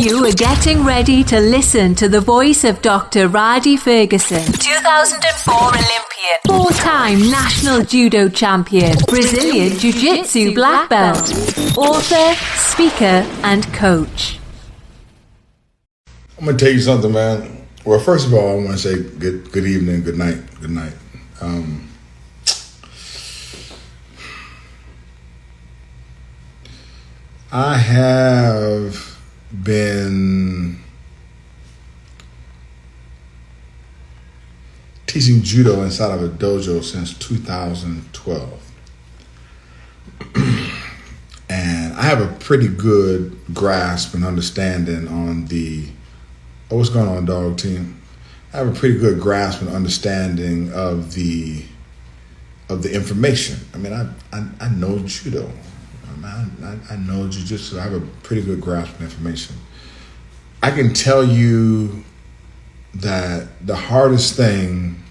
You are getting ready to listen to the voice of Dr. Rhadi Ferguson, 2004 Olympian, four-time national judo champion, Brazilian Jiu-Jitsu black belt, author, speaker, and coach. I'm going to tell you something, man. Well, first of all, I want to say good evening, good night. I have been teaching judo inside of a dojo since 2012. And I have a pretty good grasp and understanding on what's going on, dog team? I have a pretty good grasp and understanding of the information. I mean, I know judo. I know jiu-jitsu. I have a pretty good grasp of information. I can tell you that the hardest thing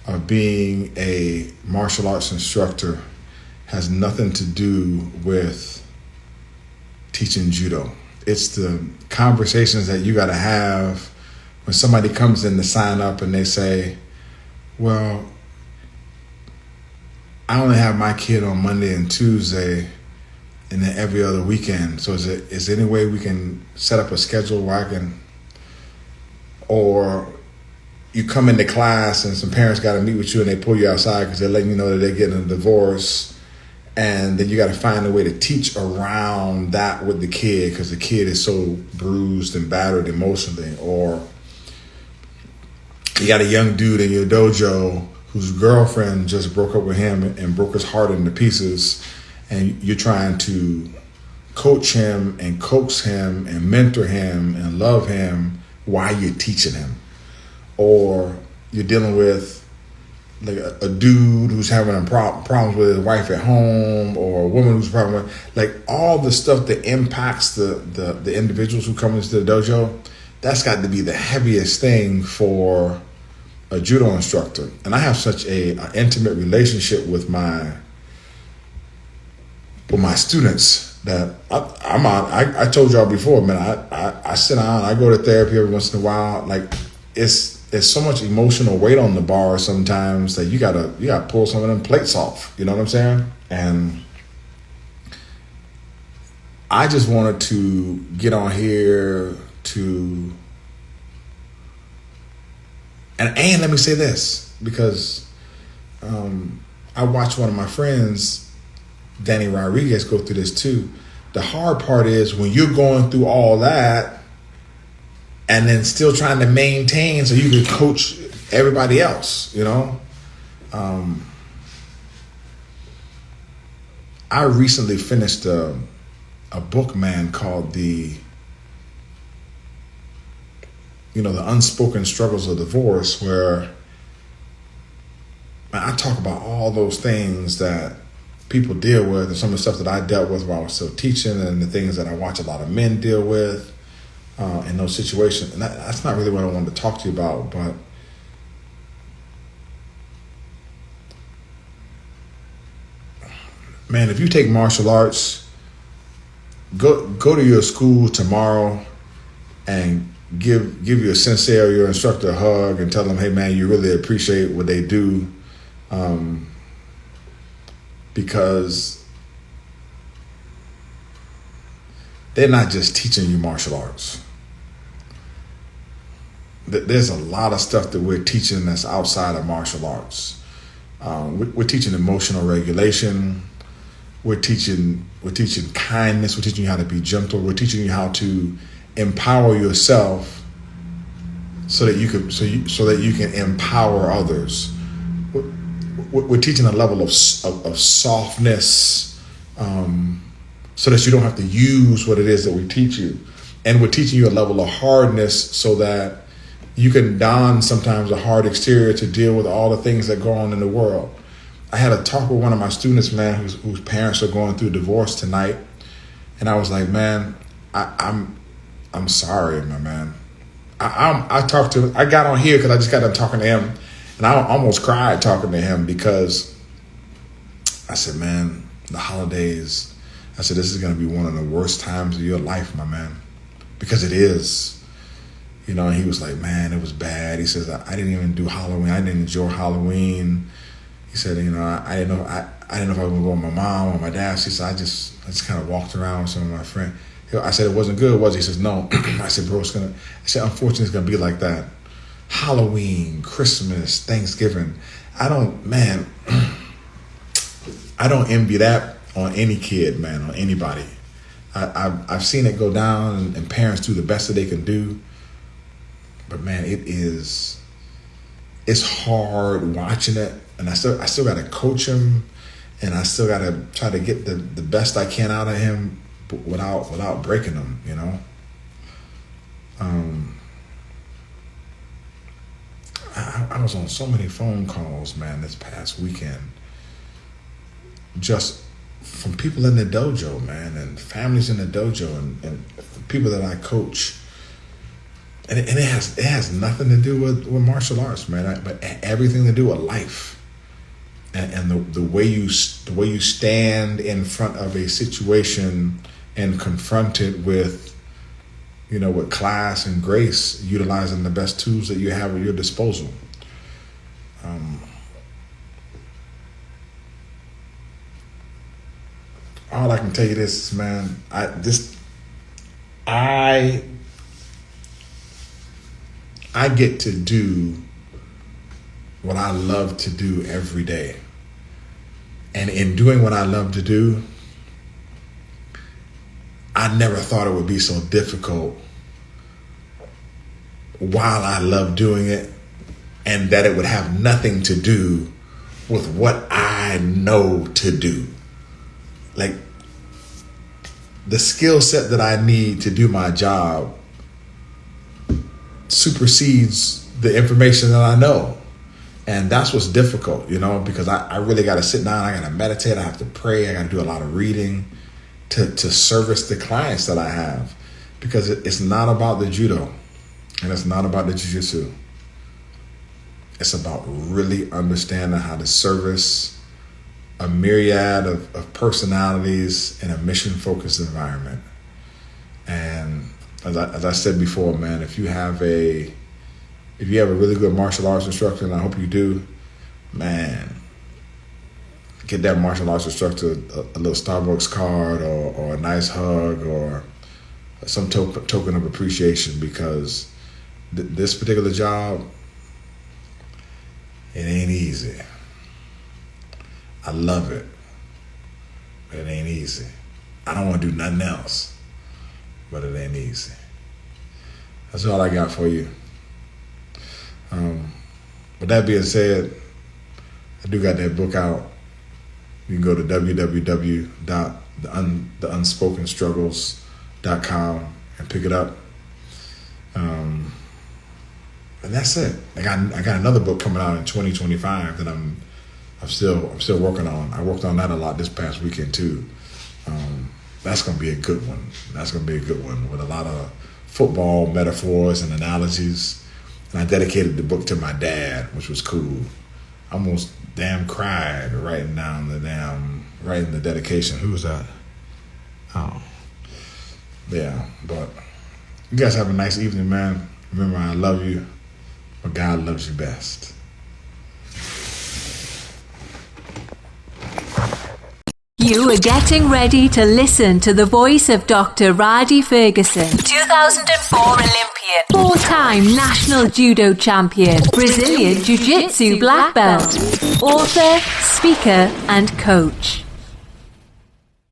of being a martial arts instructor has nothing to do with teaching judo. It's the conversations that you got to have when somebody comes in to sign up and they say, well, I only have my kid on Monday and Tuesday and then every other weekend. So is there any way we can set up a schedule where I can, or you come into class and some parents got to meet with you and they pull you outside because they're letting you know that they're getting a divorce, and then you got to find a way to teach around that with the kid because the kid is so bruised and battered emotionally. Or you got a young dude in your dojo whose girlfriend just broke up with him and broke his heart into pieces, and you're trying to coach him and coax him and mentor him and love him while you're teaching him. Or you're dealing with like a dude who's having problems with his wife at home, or a woman who's problem with, like, all the stuff that impacts the individuals who come into the dojo. That's got to be the heaviest thing for a judo instructor. And I have such an intimate relationship with my students that I told y'all before, man, I sit down, I go to therapy every once in a while. Like, it's so much emotional weight on the bar sometimes that you gotta pull some of them plates off. You know what I'm saying? And I just wanted to get on here to, and let me say this, because I watched one of my friends, Danny Rodriguez, go through this too. The hard part is when you're going through all that and then still trying to maintain so you can coach everybody else, you know? I recently finished a book, man, called the unspoken struggles of divorce, where, man, I talk about all those things that people deal with and some of the stuff that I dealt with while I was still teaching, and the things that I watch a lot of men deal with in those situations. And that's not really what I wanted to talk to you about, but man, if you take martial arts, go to your school tomorrow and give your sensei or your instructor a hug and tell them, hey man, you really appreciate what they do, because they're not just teaching you martial arts. There's a lot of stuff that we're teaching that's outside of martial arts. We're teaching emotional regulation. We're teaching kindness. We're teaching you how to be gentle. We're teaching you how to empower yourself so that you can empower others. We're teaching a level of softness, so that you don't have to use what it is that we teach you. And we're teaching you a level of hardness so that you can don sometimes a hard exterior to deal with all the things that go on in the world. I had a talk with one of my students, man, whose parents are going through divorce tonight. And I was like, man, I'm sorry, my man. I talked to him. I got on here because I just got done talking to him. And I almost cried talking to him, because I said, man, the holidays, I said, this is going to be one of the worst times of your life, my man. because it is. You know, he was like, man, it was bad. He says, I didn't even do Halloween. I didn't enjoy Halloween. He said, you know, I didn't know if I was going to go with my mom or my dad. He said, I just kind of walked around with some of my friends. I said, it wasn't good, was it? He says, no. I said, bro, I said, unfortunately, it's going to be like that. Halloween, Christmas, Thanksgiving. I don't envy that on any kid, man, on anybody. I've seen it go down, and parents do the best that they can do. But man, it's hard watching it, and I still got to coach him, and I still got to try to get the best I can out of him, but without breaking him, you know. I was on so many phone calls, man, this past weekend, just from people in the dojo, man, and families in the dojo, and people that I coach. And it has nothing to do with martial arts, man, but everything to do with life, and the way you stand in front of a situation and confront it with, you know, with class and grace, utilizing the best tools that you have at your disposal. All I can tell you this, man, I get to do what I love to do every day. And in doing what I love to do, I never thought it would be so difficult while I love doing it, and that it would have nothing to do with what I know to do. Like, the skill set that I need to do my job supersedes the information that I know. And that's what's difficult, you know, because I really got to sit down. I got to meditate. I have to pray. I got to do a lot of reading to service the clients that I have, because it's not about the judo and it's not about the jiu-jitsu. It's about really understanding how to service a myriad of personalities in a mission-focused environment. And as I said before, man, if you have a really good martial arts instructor, and I hope you do, man, get that martial arts instructor a little Starbucks card or a nice hug or some token of appreciation, because this particular job, it ain't easy. I love it, but it ain't easy. I don't want to do nothing else, but it ain't easy. That's all I got for you. With that being said, I do got that book out. You can go to www.theunspokenstruggles.com and pick it up. And that's it. I got another book coming out in 2025 that I'm still working on. I worked on that a lot this past weekend too. That's gonna be a good one. That's gonna be a good one with a lot of football metaphors and analogies. And I dedicated the book to my dad, which was cool. I almost damn cried writing the dedication. Who was that? Oh, yeah. But you guys have a nice evening, man. Remember, I love you, but God loves you best. You are getting ready to listen to the voice of Dr. Rhadi Ferguson, 2004 Olympian, 4-time national judo champion, Brazilian Jiu-Jitsu black belt, author, speaker, and coach.